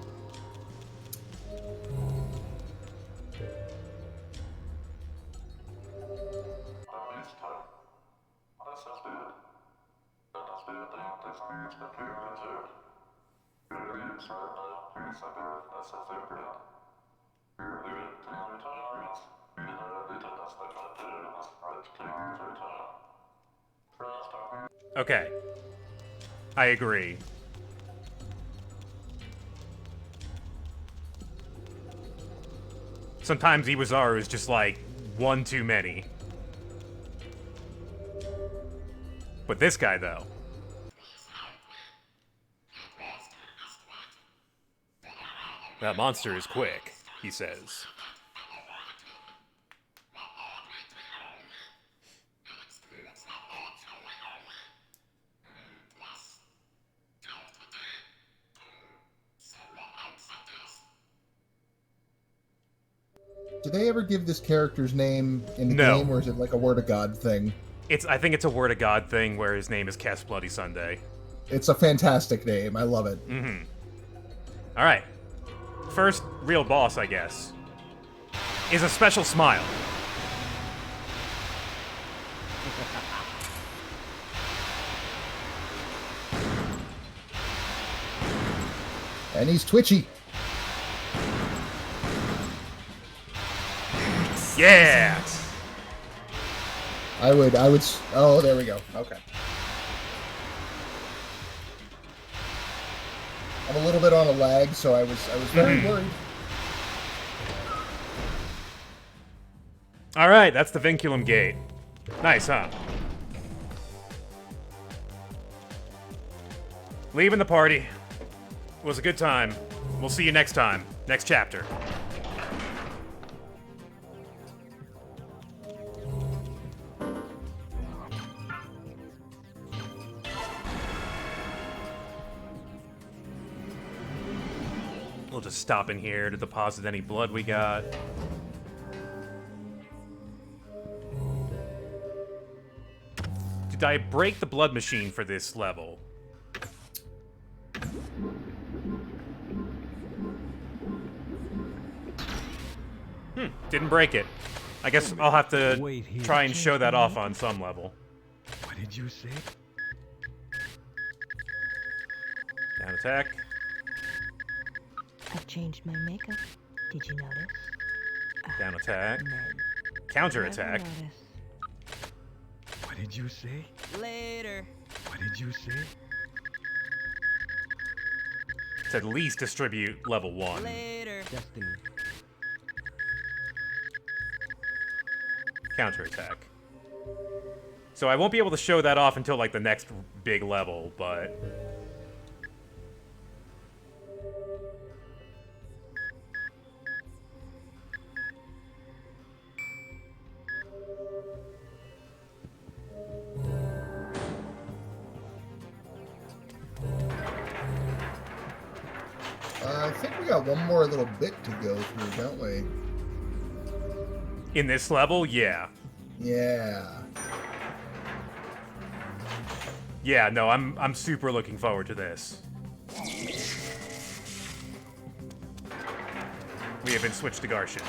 Speaker 1: Okay. I agree. Sometimes Iwazaru is just like one too many. But this guy, though. That monster is quick, he says.
Speaker 2: Did they ever give this character's name in the game, or is it like a word of God thing?
Speaker 1: I think it's a word of God thing where his name is Kes Bloody Sunday.
Speaker 2: It's a fantastic name. I love it.
Speaker 1: Mm-hmm. All right. First real boss, I guess, is a special smile.
Speaker 2: And he's twitchy.
Speaker 1: Yeah!
Speaker 2: I would, oh, there we go. Okay. I'm a little bit on a lag, so I was very worried.
Speaker 1: All right, that's the Vinculum Gate. Nice, huh? Leaving the party. It was a good time. We'll see you next time. Next chapter. We'll just stop in here to deposit any blood we got. Did I break the blood machine for this level? Didn't break it. I guess I'll have to try and show that off on some level.
Speaker 4: What did you say?
Speaker 1: Down attack.
Speaker 7: I've changed my makeup. Did you notice?
Speaker 1: Down attack.
Speaker 7: Men
Speaker 1: Counter
Speaker 7: never
Speaker 1: attack.
Speaker 7: notice.
Speaker 4: What did you say?
Speaker 7: Later.
Speaker 4: What did you say?
Speaker 1: To at least distribute level 1.
Speaker 7: Later.
Speaker 6: Destiny.
Speaker 1: Counter attack. So I won't be able to show that off until like the next big level, but
Speaker 2: I think we got one more little bit to go through, don't we?
Speaker 1: in this level, yeah.
Speaker 2: Yeah.
Speaker 1: Yeah, no, I'm super looking forward to this. We have been switched to Garshin.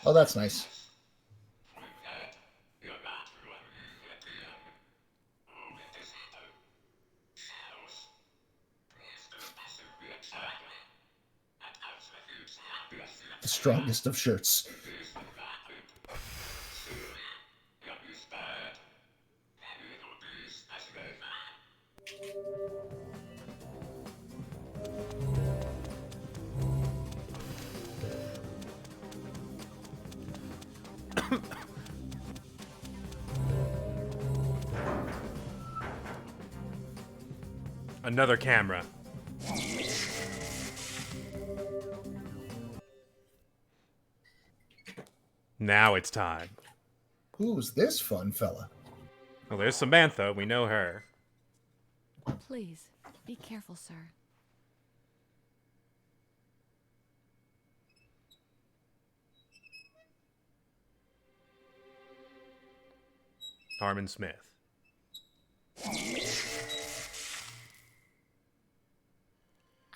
Speaker 2: Oh, that's nice. The strongest of shirts.
Speaker 1: Another camera. Now it's time.
Speaker 2: Who's this fun fella?
Speaker 1: Well, there's Samantha. We know her.
Speaker 5: Please, be careful, sir.
Speaker 1: Harman Smith.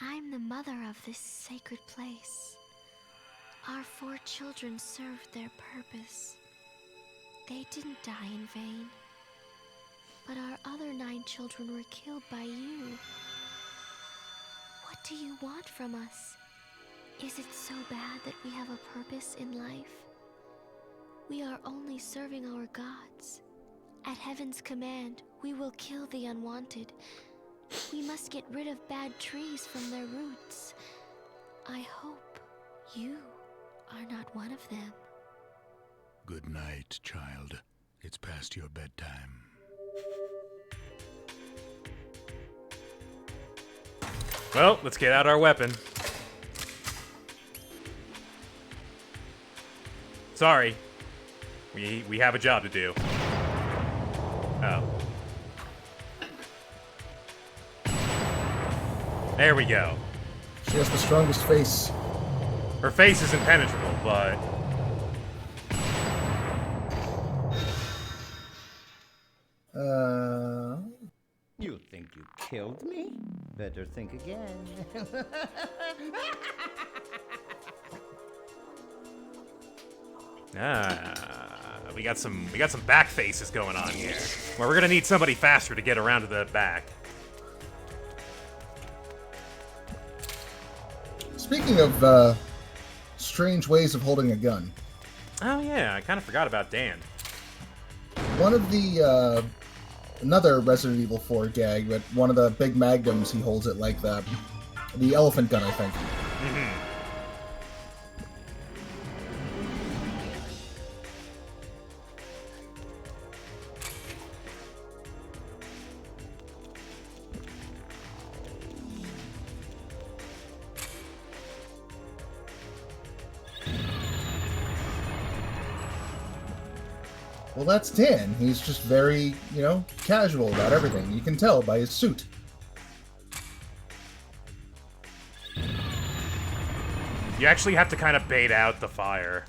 Speaker 5: I'm the mother of this sacred place. Our 4 children served their purpose. They didn't die in vain. But our other 9 children were killed by you. What do you want from us? Is it so bad that we have a purpose in life? We are only serving our gods. At heaven's command, we will kill the unwanted. We must get rid of bad trees from their roots. I hope you are not one of them.
Speaker 9: Good night, child. It's past your bedtime.
Speaker 1: Well, let's get out our weapon. Sorry. We have a job to do. Oh. There we go.
Speaker 2: She has the strongest face.
Speaker 1: Her face is impenetrable, but...
Speaker 8: You think you killed me? Better think again.
Speaker 1: We got some back faces going on here. Where we're gonna need somebody faster to get around to the back.
Speaker 2: Speaking of strange ways of holding a gun.
Speaker 1: Oh yeah, I kind of forgot about Dan.
Speaker 2: One of the another Resident Evil 4 gag, but one of the big magnums, he holds it like that. The elephant gun, I think.
Speaker 1: Mm-hmm.
Speaker 2: Well, that's Dan. He's just very, casual about everything. You can tell by his suit.
Speaker 1: You actually have to kind of bait out the fire.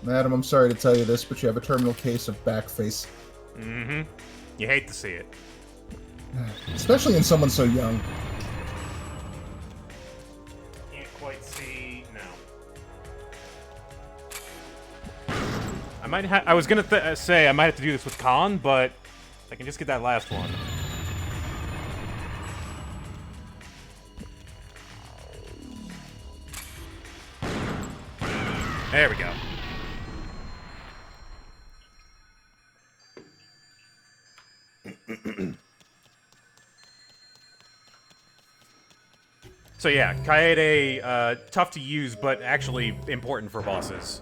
Speaker 2: Madam, I'm sorry to tell you this, but you have a terminal case of back face.
Speaker 1: Mm-hmm. You hate to see it.
Speaker 2: Especially in someone so young.
Speaker 1: Can't quite see. No. I was gonna say I might have to do this with Khan, but I can just get that last one. There we go. So yeah, Kaede, tough to use, but actually important for bosses.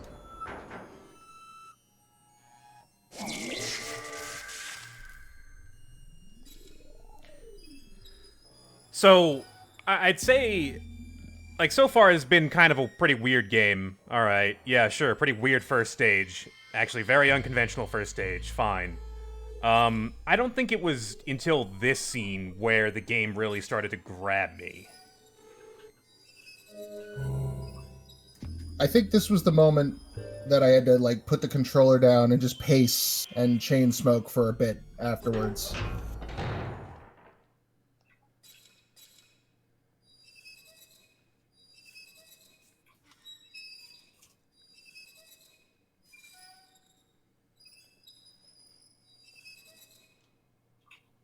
Speaker 1: So, I'd say, like, so far has been kind of a pretty weird game. Alright, yeah, sure, pretty weird first stage. Actually, very unconventional first stage, fine. I don't think it was until this scene where the game really started to grab me.
Speaker 2: I think this was the moment that I had to, put the controller down and just pace and chain smoke for a bit afterwards.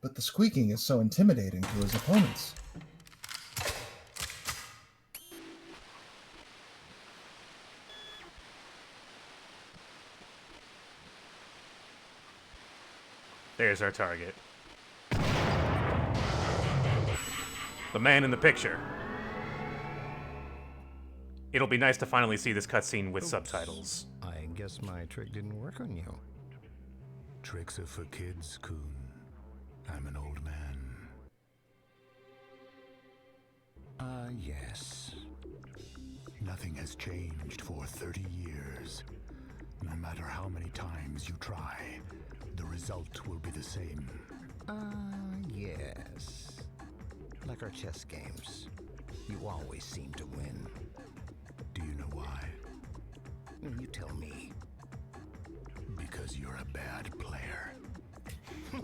Speaker 2: But the squeaking is so intimidating to his opponents.
Speaker 1: There's our target. The man in the picture. It'll be nice to finally see this cutscene with subtitles.
Speaker 8: I guess my trick didn't work on you.
Speaker 9: Tricks are for kids, Coon. I'm an old man.
Speaker 8: Yes.
Speaker 9: Nothing has changed for 30 years. No matter how many times you try, the result will be the same.
Speaker 8: Yes. Like our chess games. You always seem to win.
Speaker 9: Do you know why?
Speaker 8: You tell me.
Speaker 9: Because you're a bad player.
Speaker 8: A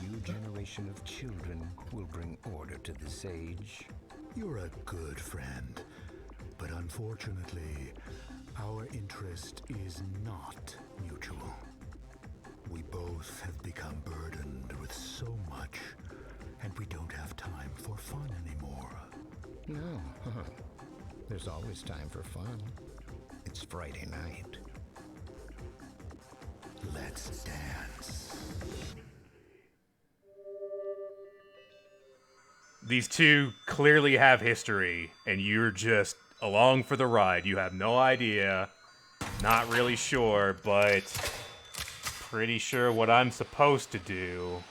Speaker 8: new generation of children will bring order to this age.
Speaker 9: You're a good friend, but unfortunately, our interest is not mutual. We both have become burdened with so much, and we don't have time for fun anymore.
Speaker 8: No, there's always time for fun. It's Friday night.
Speaker 9: Let's dance.
Speaker 1: These two clearly have history, and you're just along for the ride. You have no idea. Not really sure, but pretty sure what I'm supposed to do.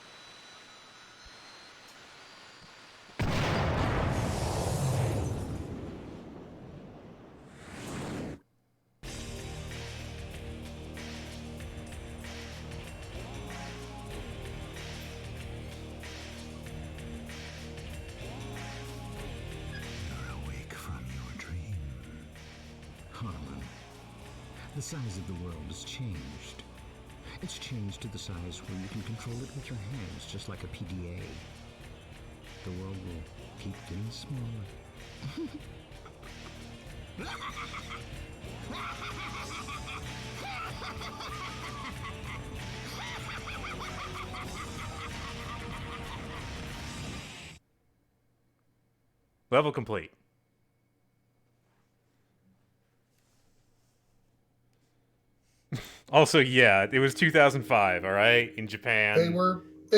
Speaker 9: You're awake from your dream.
Speaker 8: Harman, The size of the world has changed. It's changed to the size where you can control it with your hands, just like a PDA. The world will keep getting smaller.
Speaker 1: Level complete. Also, yeah, it was 2005, all right, in Japan.
Speaker 2: They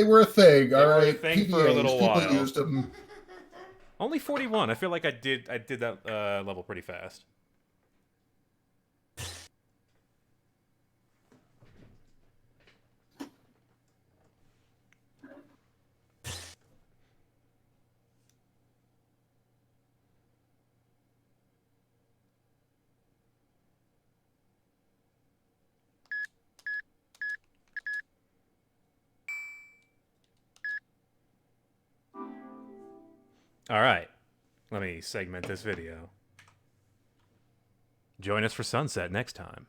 Speaker 2: were a thing,
Speaker 1: they
Speaker 2: all
Speaker 1: were
Speaker 2: right.
Speaker 1: a thing
Speaker 2: PDAs,
Speaker 1: for a little
Speaker 2: people
Speaker 1: while.
Speaker 2: used them.
Speaker 1: Only 41. I feel like I did that level pretty fast. All right, let me segment this video. Join us for Sunset next time.